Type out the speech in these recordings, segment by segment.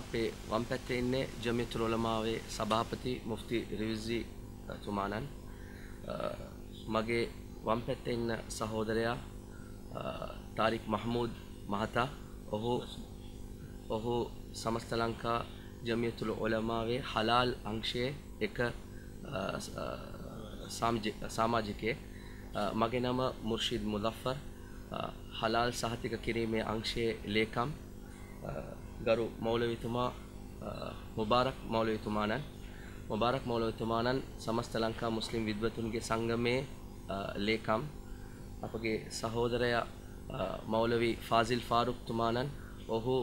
අපේ වම් පැත්තේ ඉන්නේ ජමියතුල් උලමාවේ සභාපති මුෆ්ති රිවිසි තුමාණන් මගේ වම් පැත්තේ ඉන්න සහෝදරයා තාරික් මහමූද් මහතා ඔහු සමස්ත ලංකා ජමියතුල් උලමාවේ හලාල් අංශයේ එක සමාජිකයෙක් මගේ නම මුර්ෂිද් මුදෆර් හලාල් සහතික කිරීමේ අංශයේ ලේකම් ගරු මෞලවිතුමා මුබාරක් මෞලවිතුමාණන් සමස්ත ලංකා මුස්ලිම් විද්වතුන්ගේ සංගමයේ ලේකම් අපගේ සහෝදරයා මෞලවි ෆාසිල් ෆාරුක් තුමාණන් ඔහු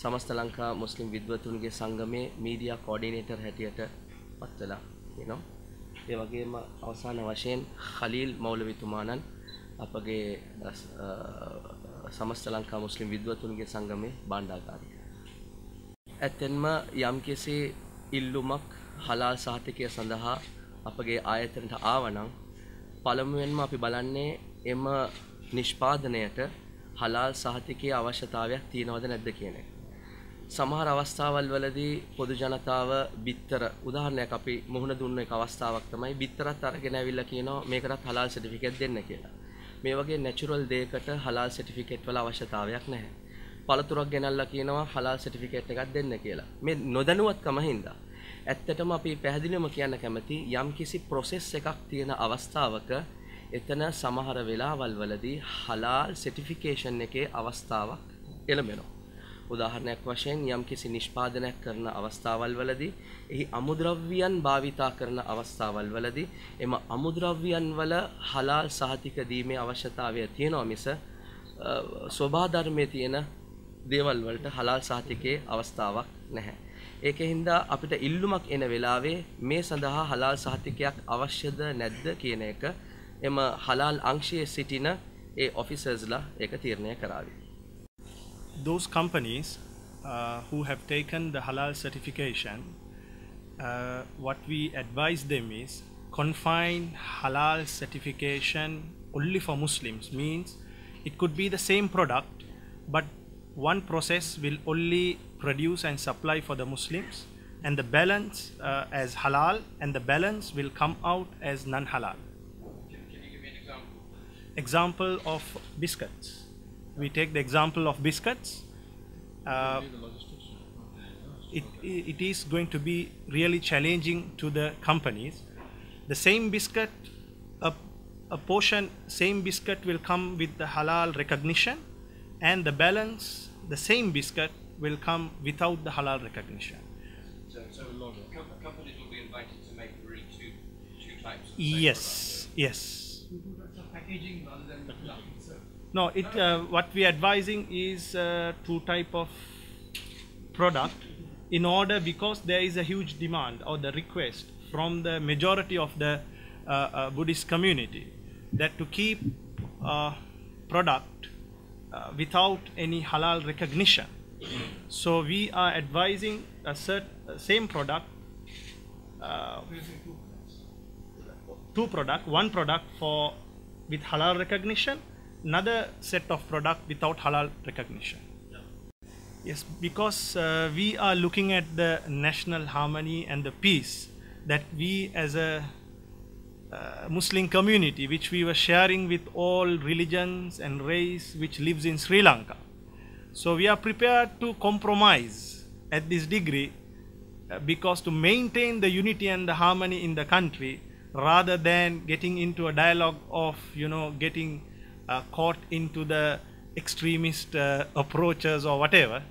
සමස්ත ලංකා මුස්ලිම් විද්වතුන්ගේ සංගමයේ මීඩියා කෝඩිනේටර් හැටියට පත් වෙලා ඉනවා. ඒ වගේම අවසාන වශයෙන් ඛලීල් මෞලවිතුමාණන් අපගේ සමස්ත ලංකා මුස්ලිම් විද්වතුන්ගේ සංගමයේ භාණ්ඩාගාරික. ඇත්තෙන්ම යම්කිසි ඉල්ලුමක් හලාල් සහතිකය සඳහා අපගේ ආයතනයට ආවනම් පළමුවෙන්ම අපි බලන්නේ එම නිෂ්පාදනයට හලාල් සහතිකයේ අවශ්‍යතාවයක් තියෙනවද නැද්ද කියන එක. සමහර අවස්ථාවල් වලදී පොදු ජනතාව බිත්තර උදාහරණයක් අපි මුහුණ දුන්න එක අවස්ථාවක් තමයි බිත්තරත් අරගෙන ඇවිල්ලා කියනවා මේකටත් හලාල් සර්ටිෆිකේට් දෙන්න කියලා. මේ වගේ නැචරල් දෙයකට හලාල් සර්ටිෆිකේට් වල අවශ්‍යතාවයක් නැහැ. පළතුරක් ගෙනල්ලා කියනවා හලාල් සර්ටිෆිකේට් එකක් දෙන්න කියලා. මේ නොදැනුවත්කම හින්දා ඇත්තටම අපි පැහැදිලිවම කියන්න කැමති යම්කිසි ප්‍රොසෙස් එකක් තියෙන අවස්ථාවක එතන සමහර වෙලාවල් වලදී හලාල් සර්ටිෆිකේෂන් එකේ අවස්ථාවක් එළඹෙනවා. උදාහරණයක් වශයෙන් යම්කිසි නිෂ්පාදනයක් කරන අවස්ථාවල් වලදී එහි අමුද්‍රව්‍යයන් භාවිතා කරන අවස්ථාවල් වලදී එම අමුද්‍රව්‍යයන් වල හලාල් සහතික දීමේ අවශ්‍යතාවය තියෙනවා මිස සෝභා ධර්මයේ තියෙන දේවල් වලට හලාල් සහතිකයේ අවස්ථාවක් නැහැ. ඒකින්ද අපිට ඉල්ලුමක් එන වෙලාවේ මේ සඳහා හලාල් සහතිකයක් අවශ්‍යද නැද්ද කියන එක එම හලාල් අංශයේ සිටින ඒ ඔෆිසර්ස්ලා ඒක තීරණය කරાવી. Those companies who have taken the halal certification, what we advise them is confine halal certification only for Muslims. Means it could be the same product, but one process will only produce and supply for the Muslims, and the balance as halal, and the balance will come out as non-halal. Can you give me an example? Example of biscuits. We take the example of biscuits. It is going to be really challenging to the companies. The same biscuit, a portion, same biscuit will come with the halal recognition, and the balance, the same biscuit will come without the halal recognition. So companies will be invited to make really two types of Yes, yes. packaging rather than No, what we are advising is two type of product in order, because there is a huge demand or the request from the majority of the Buddhist community that to keep product without any halal recognition. So we are advising a same product, one product with halal recognition, another set of product without halal recognition. Yes, because we are looking at the national harmony and the peace that we as a Muslim community, which we were sharing with all religions and race which lives in Sri Lanka. So we are prepared to compromise at this degree because to maintain the unity and the harmony in the country, rather than getting into a dialogue of getting caught into the extremist approaches or whatever.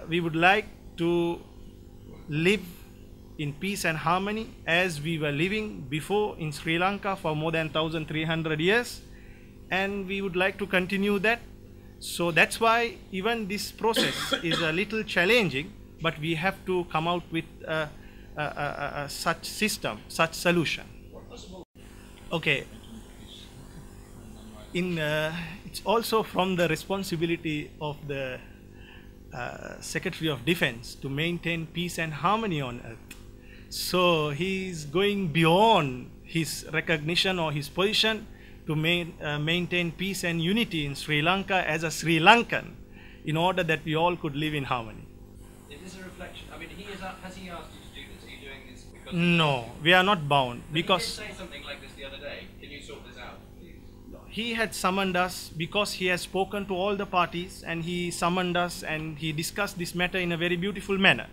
We would like to live in peace and harmony as we were living before in Sri Lanka for more than 1300 years, and we would like to continue that. So that's why even this process is a little challenging, but we have to come out with such system, such solution. Okay. It's also from the responsibility of the Secretary of Defense to maintain peace and harmony on earth. So he is going beyond his recognition or his position to maintain peace and unity in Sri Lanka as a Sri Lankan, in order that we all could live in harmony. has he asked you to do this? Are you doing this because... No, we are not bound But because he did say something like this the other day. Can you sort this out, please? he had summoned us because he has spoken to all the parties and he summoned us and he discussed this matter in a very beautiful manner.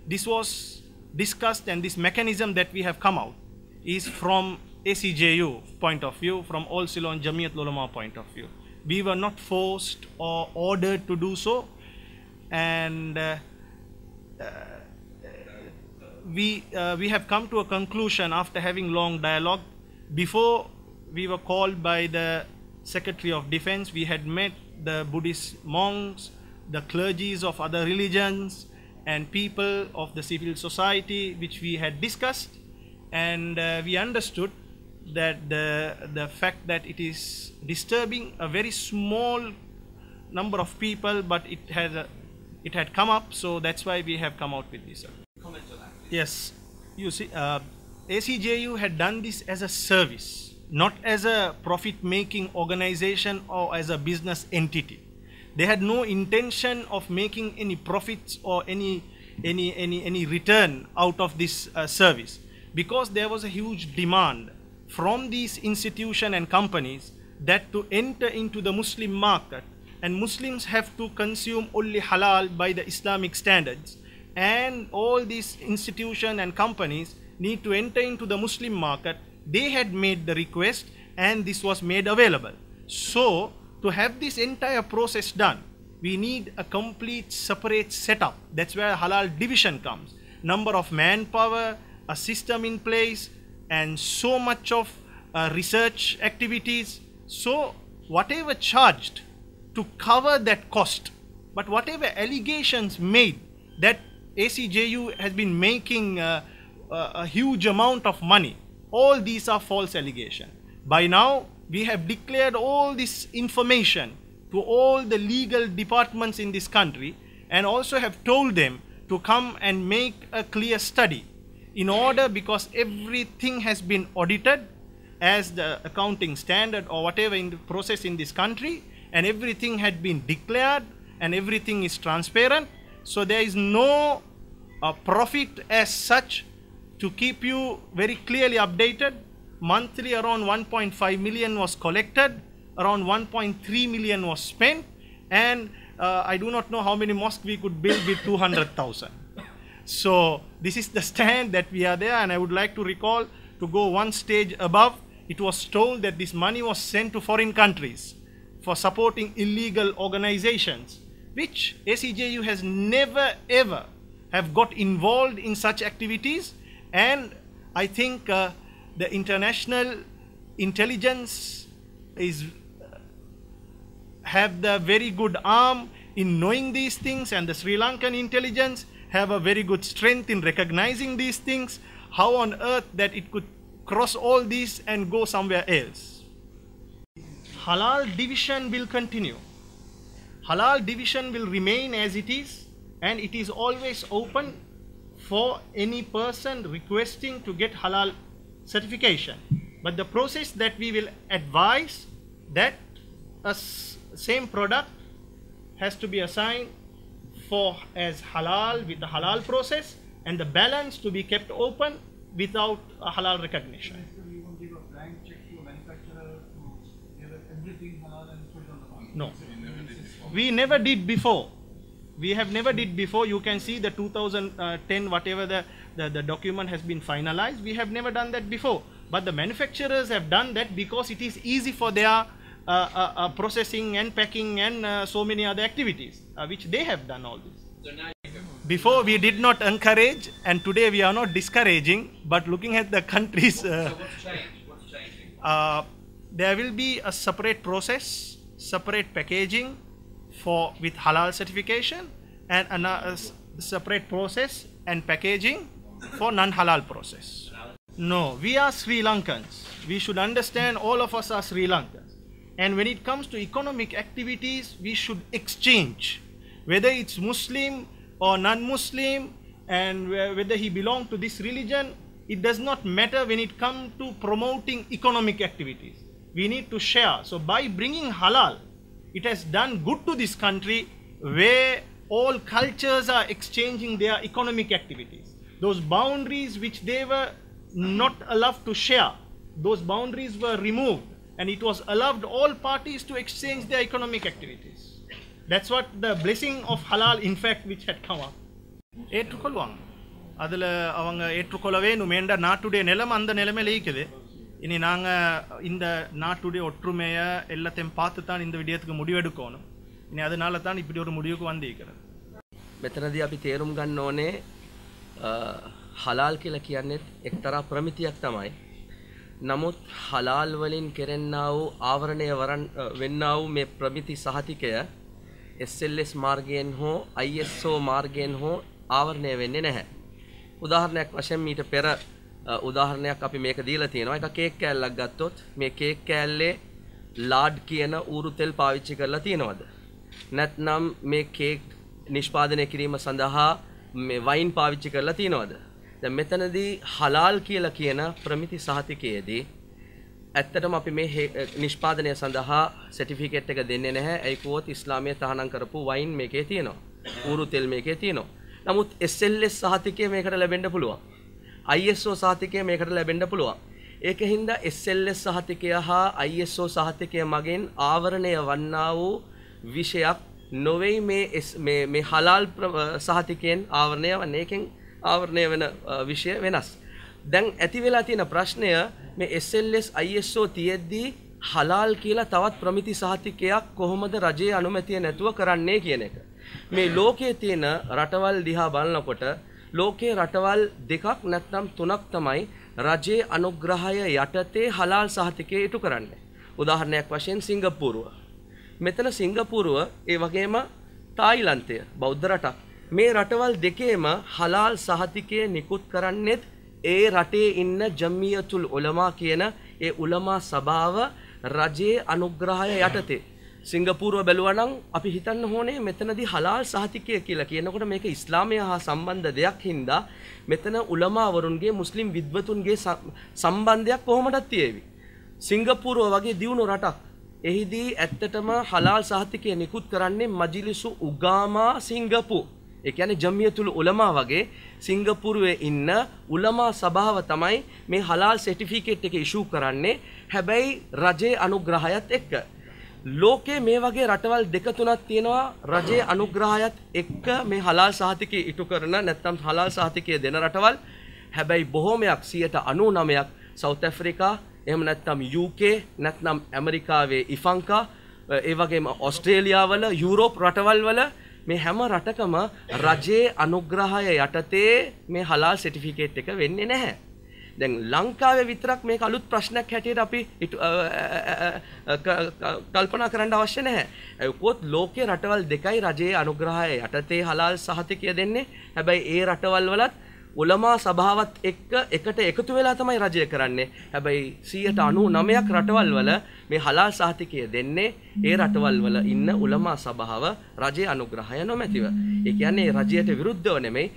This was discussed, and this mechanism that we have come out is from ACJU point of view, from All Ceylon Jamiat Ulama point of view. We were not forced or ordered to do so, and we have come to a conclusion after having long dialogue. Before we were called by the Secretary of Defense, we had met the Buddhist monks, the clergies of other religions, and people of the civil society, which we had discussed, and we understood that the fact that it is disturbing a very small number of people, but it had come up, so that's why we have come out with this. Comment on that, please. Yes, you see, ACJU had done this as a service, not as a profit-making organization or as a business entity. They had no intention of making any profits or any return out of this service, because there was a huge demand from these institutions and companies that to enter into the Muslim market, and Muslims have to consume only halal by the Islamic standards, and all these institutions and companies need to enter into the Muslim market. They had made the request and this was made available. So to have this entire process done, we need a complete separate setup. That's where halal division comes. Number of manpower, a system in place, and so much of research activities. So whatever charged to cover that cost, but whatever allegations made that ACJU has been making a huge amount of money, all these are false allegations. By now, we have declared all this information to all the legal departments in this country, and also have told them to come and make a clear study in order, because everything has been audited as the accounting standard or whatever in the process in this country, and everything had been declared and everything is transparent. So there is no profit as such. To keep you very clearly updated, monthly around 1.5 million was collected, around 1.3 million was spent, and I do not know how many mosques we could build with 200,000. So this is the stand that we are there, and I would like to recall, to go one stage above, it was told that this money was sent to foreign countries for supporting illegal organizations, which ACJU has never ever have got involved in such activities. And I think the international intelligence have the very good arm in knowing these things, and the Sri Lankan intelligence have a very good strength in recognizing these things. How on earth that it could cross all these and go somewhere else? Halal division will continue. Halal division will remain as it is, and it is always open for any person requesting to get halal certification. But the process that we will advise, that a same product has to be assigned for as halal with the halal process, and the balance to be kept open without a halal recognition. You won't give a blank check to a manufacturer to give everything halal and put it on the market? No. We never did before. We have never did before. You can see the 2010 whatever the document has been finalized. We have never done that before. But the manufacturers have done that because it is easy for their processing and packing and so many other activities, which they have done all this. So now you can... Before we did not encourage, and today we are not discouraging, but looking at the countries, So what's changed? What's changing? there will be a separate process, separate packaging with halal certification, and a separate process and packaging for non-halal process. No, we are Sri Lankans. We should understand all of us are Sri Lankans. And when it comes to economic activities, we should exchange. Whether it's Muslim or non-Muslim, and whether he belongs to this religion, it does not matter when it comes to promoting economic activities. We need to share. So by bringing halal, it has done good to this country, where all cultures are exchanging their economic activities. Those boundaries which they were not allowed to share, those boundaries were removed, and it was allowed all parties to exchange their economic activities. That's what the blessing of halal, in fact, which had come up. ஏற்றுக்கொள்வாங்க. அதில் அவங்க ஏற்றுக்கொள்ள வேணும். மேண்ட நாட்டுடைய நிலைமை அந்த நிலைமையில் இருக்குது. இனி நாங்கள் இந்த நாட்டுடைய ஒற்றுமையை எல்லாத்தையும் பார்த்து தான் இந்த விடயத்துக்கு முடிவெடுக்கணும். ඉනි அதனால தான் இப்படி ஒரு முடிவுக்கு வந்திருக்கிறது. මෙතනදී අපි තේරුම් ගන්න ඕනේ හලාල් කියලා කියන්නේ එක්තරා ප්‍රමිතියක් තමයි. නමුත් හලාල් වලින් කෙරෙන්නා වූ ආවරණය වෙන්නා වූ මේ ප්‍රමිති සහතිකය SLS මාර්ගයෙන් හෝ ISO මාර්ගයෙන් හෝ ආවරණය වෙන්නේ නැහැ. උදාහරණයක් වශයෙන් මීට පෙර උදාහරණයක් අපි මේක දීලා තියෙනවා. එක කේක් කෑල්ලක් ගත්තොත් මේ කේක් කෑල්ලේ ලාඩ් කියන ඌරු තෙල් පාවිච්චි කරලා තියෙනවද? නැත්නම් මේ කේක් නිෂ්පාදනය කිරීම සඳහා මේ වයින් පාවිච්චි කරලා තියෙනවද? දැන් මෙතනදී හලාල් කියලා කියන ප්‍රමිති සහතිකයේදී ඇත්තටම අපි මේ නිෂ්පාදනය සඳහා සර්ටිෆිකේට් එක දෙන්නේ නැහැ. ඒ කිව්වොත් ඉස්ලාමයේ තහනම් කරපු වයින් මේකේ තියෙනවා. ඌරු තෙල් මේකේ තියෙනවා. නමුත් SLS සහතිකය මේකට ලැබෙන්න පුළුවන්. ISO සහතිකය මේකට ලැබෙන්න පුළුවන්. ඒකින්ද SLS සහතිකය හා ISO සහතිකය මගින් ආවරණය වන්නා වූ විෂයක් නොවේ මේ හලාල් සහතිකයෙන් ආවරණය වන්නේ. ඒකෙන් ආවරණය වෙන විෂය වෙනස්. දැන් ඇති වෙලා තියෙන ප්‍රශ්නය මේ SLS ISO තියෙද්දී හලාල් කියලා තවත් ප්‍රමිති සහතිකයක් කොහොමද රජයේ අනුමැතිය නැතුව කරන්නේ කියන එක. මේ ලෝකයේ තියෙන රටවල් දිහා බලනකොට ලෝකයේ රටවල් දෙකක් නැත්නම් තුනක් තමයි රජයේ අනුග්‍රහය යටතේ හලාල් සහතිකය ඉටු කරන්නේ. උදාහරණයක් වශයෙන් සිංගප්පූරුව. මෙතන සිංගප්පූරුව ඒ වගේම තායිලන්තය බෞද්ධ රටක්. මේ රටවල් දෙකේම හලාල් සහතිකය නිකුත් කරන්නේත් ඒ රටේ ඉන්න ජම්මියතුල් උලමා කියන ඒ උලමා සභාව රජයේ අනුග්‍රහය යටතේ. සිංගප්පූරුව බැලුවා නම් අපි හිතන්න ඕනේ මෙතනදී හලාල් සහතිකය කියලා කියනකොට මේක ඉස්ලාමය හා සම්බන්ධ දෙයක් හින්දා මෙතන උලමාවරුන්ගේ මුස්ලිම් විද්වතුන්ගේ සම්බන්ධයක් කොහොමදත් තියෙවි. සිංගප්පූරුව වගේ දියුණු රටක්. එහිදී ඇත්තටම හලාල් සහතිකය නිකුත් කරන්නේ මජ්ලිසු උගාමා සිංගප්පූර්. ඒ කියන්නේ ජම්මියතුල් උලමා වගේ සිංගප්පූරුවේ ඉන්න උලමා සභාව තමයි මේ හලාල් සර්ටිෆිකේට් එක ඉෂුව කරන්නේ. හැබැයි රජයේ අනුග්‍රහයත් එක්ක. ලෝකයේ මේ වගේ රටවල් දෙක තුනක් තියෙනවා රජයේ අනුග්‍රහයත් එක්ක මේ හලාල් සහතිකය ඉටු කරන නැත්නම් හලාල් සහතිකය දෙන රටවල්. හැබැයි බොහෝමයක් 99ක් සවුත් ඇෆ්‍රිකා, එහෙම නැත්නම් UK, නැත්නම් ඇමරිකාවේ ඉෆංකා, ඒ වගේම ඕස්ට්‍රේලියාවල, යුරෝප් රටවල් වල මේ හැම රටකම රජයේ අනුග්‍රහය යටතේ මේ හලාල් සර්ටිෆිකේට් එක වෙන්නේ නැහැ. දැන් ලංකාවේ විතරක් මේක අලුත් ප්‍රශ්නයක් හැටියට අපි කල්පනා කරන්න අවශ්‍ය නැහැ. ඒකත් ලෝකයේ රටවල් දෙකයි රජයේ අනුග්‍රහය යටතේ හලාල් සහතිකය දෙන්නේ. හැබැයි ඒ රටවල් වලත් උලමා සභාවත් එක්ක එකට එකතු වෙලා තමයි රජය කරන්නේ. හැබැයි 99% රටවල් වල මේ හලාල් සහතිකය දෙන්නේ ඒ රටවල් වල ඉන්න උලමා සභාව රජයේ අනුග්‍රහය නොමැතිව. ඒ කියන්නේ රජයට විරුද්ධව නෙමෙයි.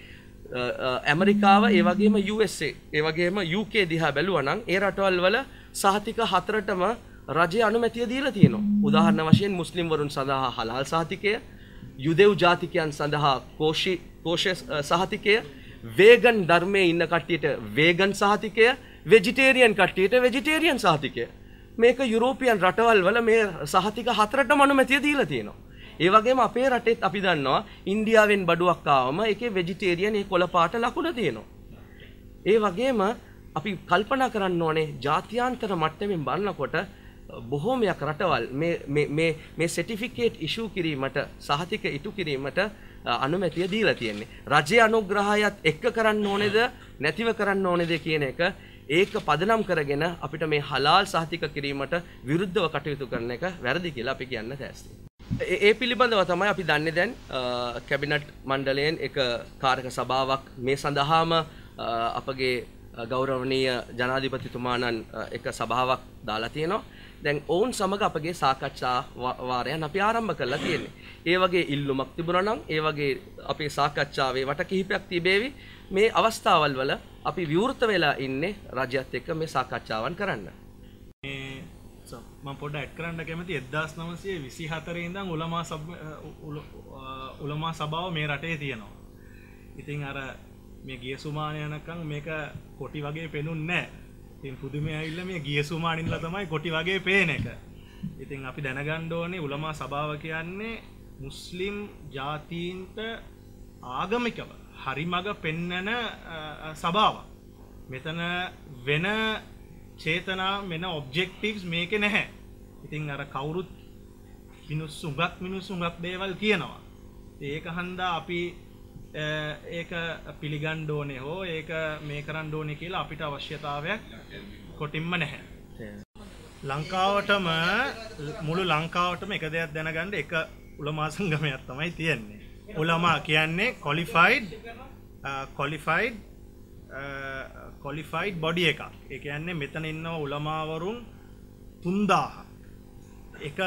ඇමරිකාව, ඒ වගේම USA, ඒ වගේම UK දිහා බැලුවා නම් ඒ රටවල් වල සහතික හතරටම රජයේ අනුමැතිය දීලා තියෙනවා. උදාහරණ වශයෙන් මුස්ලිම් වරුන් සඳහා හලාල් සහතිකය, යුදෙව් ජාතිකයන් සඳහා කෝෂ සහතිකය, වේගන් ධර්මයේ ඉන්න කට්ටියට වේගන් සහතිකය, වෙජිටේරියන් කට්ටියට වෙජිටේරියන් සහතිකය. මේක යුරෝපියන් රටවල් වල මේ සහතික හතරටම අනුමැතිය දීලා තියෙනවා. ඒ වගේම අපේ රටෙත් අපි දන්නවා ඉන්දියාවෙන් බඩුවක් ආවම ඒකේ වෙජිටේරියන් ඒ කොළ පාට ලකුණ තියෙනවා. ඒ වගේම අපි කල්පනා කරන්න ඕනේ ජාත්‍යන්තර මට්ටමින් බලනකොට බොහෝමයක් රටවල් මේ සර්ටිෆිකේට් ඉෂුව කිරීමට, සහතික ඉටු කිරීමට අනුමැතිය දීලා තියෙන්නේ. රජයේ අනුග්‍රහයත් එක්ක කරන්න ඕනේද නැතිව කරන්න ඕනේද කියන එක ඒක පදනම් කරගෙන අපිට මේ හලාල් සහතික කිරීමට විරුද්ධව කටයුතු කරන එක වැරදි කියලා අපි කියන්න තෑස්ති. ඒ පිළිබඳව තමයි අපි දන්නේ දැන් කැබිනට් මණ්ඩලයෙන් එක කාරක සභාවක් මේ සඳහාම අපගේ ගෞරවනීය ජනාධිපතිතුමාණන් එක සභාවක් දාලා තියෙනවා. දැන් ඔවුන් සමග අපගේ සාකච්ඡා වාරයන් අපි ආරම්භ කරලා තියෙන්නේ. ඒ වගේ ඉල්ලුමක් තිබුණා නම් ඒ වගේ අපේ සාකච්ඡාවේ වට කිහිපයක් තිබේවි. මේ අවස්ථාවල් වල අපි විවෘත වෙලා ඉන්නේ රජයත් එක්ක මේ සාකච්ඡාවන් කරන්න. මම පොඩ්ඩක් ඇඩ් කරන්න කැමති 1924 ඉඳන් උලමා සභාව මේ රටේ තියෙනවා. ඉතින් අර මේ ගිය සුමාන යනකම් මේක කොටි වගේ පෙනුන්නේ නැහැ. ඉතින් පුදුමේ ඇවිල්ලා මේ ගිය සුමානින්ලා තමයි කොටි වගේ පේන එක. ඉතින් අපි දැනගන්න ඕනේ උලමා සභාව කියන්නේ මුස්ලිම් ජාතීන්ට ආගමිකව හරිමඟ පෙන්නන සභාවක්. මෙතන වෙන චේතනා වෙන ඔබ්ජෙක්ටිව්ස් මේකේ නැහැ. ඉතින් අර කවුරුත් මිනිස්සුඟක් දේවල් කියනවා. ඒක හන්දා අපි ඒක පිළිගන්න ඕනේ හෝ ඒක මේ කරන්න ඕනේ කියලා අපිට අවශ්‍යතාවයක් කොටින්ම නැහැ. ලංකාවටම මුළු ලංකාවටම එක දෙයක් දැනගන්න එක උලමා සංගමයක් තමයි තියෙන්නේ. උලමා කියන්නේ qualified body එකක්. ඒ කියන්නේ මෙතන ඉන්නව උලමාවරුන් 3000ක්. එක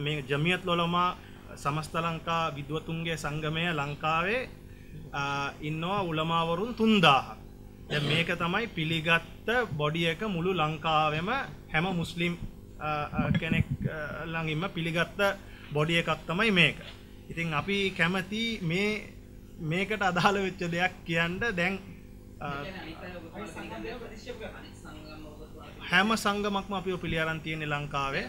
මේ ජමියත් උලමා සමස්ත ලංකා විද්වතුන්ගේ සංගමය ලංකාවේ ඉන්නවා උලමාවරුන් 3000ක්. දැන් මේක තමයි පිළිගත්ත බොඩි එක මුළු ලංකාවෙම හැම මුස්ලිම් කෙනෙක් ළඟින්ම පිළිගත්ත බොඩි එකක් තමයි මේක. ඉතින් අපි කැමති මේකට අදාළ වෙච්ච දෙයක් කියන්න දැන් හැම සංගමක්ම අපිව පිළි අරන් තියෙන්නේ ලංකාවේ.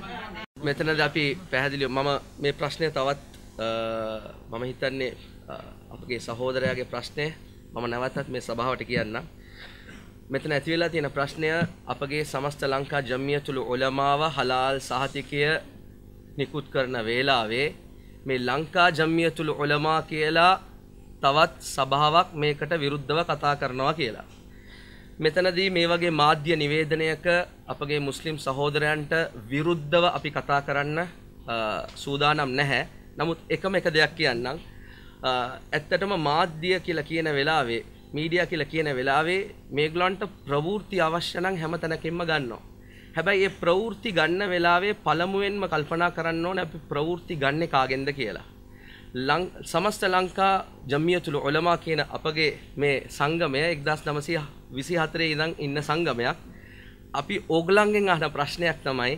මෙතනදී අපි පැහැදිලිව මම මේ ප්‍රශ්නය තවත් මම හිතන්නේ අපගේ සහෝදරයාගේ ප්‍රශ්නය මම නැවතත් මේ සභාවට කියන්නම්. මෙතන ඇති වෙලා තියෙන ප්‍රශ්නය අපගේ සමස්ත ලංකා ජමියතුල් උලමාව හලාල් සහතිකය නිකුත් කරන වේලාවේ මේ ලංකා ජමියතුල් උලමා කියලා තවත් සභාවක් මේකට විරුද්ධව කතා කරනවා කියලා. මෙතනදී මේ වගේ මාධ්‍ය නිවේදනයක අපගේ මුස්ලිම් සහෝදරයන්ට විරුද්ධව අපි කතා කරන්න සූදානම් නැහැ. නමුත් එකම එක දෙයක් කියන්නම්. ඇත්තටම මාධ්‍ය කියලා කියන වෙලාවේ මීඩියා කියලා කියන වෙලාවේ මේගොල්ලන්ට ප්‍රවෘත්ති අවශ්‍ය නම් හැම තැනකින්ම ගන්නවා. හැබැයි මේ ප්‍රවෘත්ති ගන්න වෙලාවේ පළමුවෙන්ම කල්පනා කරන්න ඕනේ අපි ප්‍රවෘත්ති ගන්නෙ කාගෙන්ද කියලා. සමස්ත ලංකා ජමියතුල් උලමා කියන අපගේ මේ සංගමය 1924 ඉඳන් ඉන්න සංගමයක්. අපි ඕගලන්ගෙන් අහන ප්‍රශ්නයක් තමයි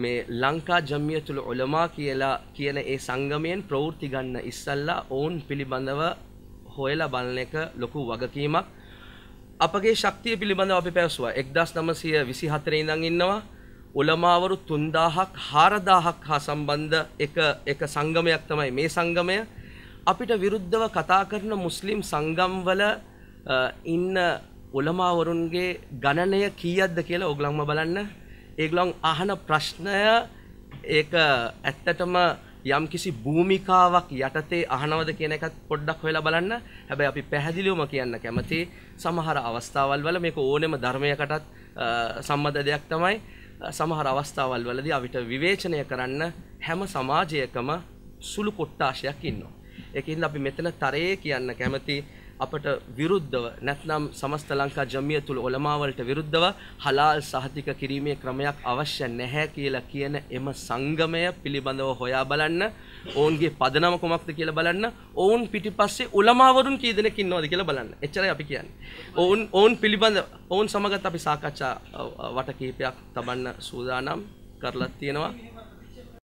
මේ ලංකා ජමියතුල් උලමා කියලා කියන ඒ සංගමයෙන් ප්‍රවෘත්ති ගන්න ඉස්සල්ලා ඔවුන් පිළිබඳව හොයලා බලන එක ලොකු වගකීමක්. අපගේ ශක්තිය පිළිබඳව අපි පැවසුවා 1924 ඉඳන් ඉන්නවා උලමාවරු 3000ක් 4000ක් හා සම්බන්ධ එක සංගමයක් තමයි මේ සංගමය. අපිට විරුද්ධව කතා කරන මුස්ලිම් සංගම්වල ඉන්න උලමාවරුන්ගේ ගණනය කීයක්ද කියලා ඕගොල්ලන්ම බලන්න. ඒගොල්ලන් අහන ප්‍රශ්නය ඒක ඇත්තටම යම්කිසි භූමිකාවක් යටතේ අහනවද කියන එකත් පොඩ්ඩක් හොයලා බලන්න. හැබැයි අපි පැහැදිලිවම කියන්න කැමති සමහර අවස්ථාවල් වල මේක ඕනෙම ධර්මයකටත් සම්බන්ධ දෙයක් තමයි. සමහර අවස්ථාවල් වලදී අපිට විවේචනය කරන්න හැම සමාජයකම සුළු කොට්ටාශයක් ඉන්නවා. ඒකින්ද අපි මෙතන තරයේ කියන්න කැමති අපට විරුද්ධව නැත්නම් සමස්ත ලංකා ජමියතුල් උලමා වලට විරුද්ධව හලාල් සහතික කිරීමේ ක්‍රමයක් අවශ්‍ය නැහැ කියලා කියන එම සංගමය පිළිබඳව හොයා බලන්න. ඔවුන්ගේ පදනම කොමක්ද කියලා බලන්න. ඔවුන් පිටිපස්සේ උලමාවරුන් කී දෙනෙක් ඉන්නවද කියලා බලන්න. එච්චරයි අපි කියන්නේ. ඔවුන් පිළිබඳ ඔවුන් සමගත් අපි සාකච්ඡා වට කීපයක් තබන්න සූදානම් කරලා තියෙනවා.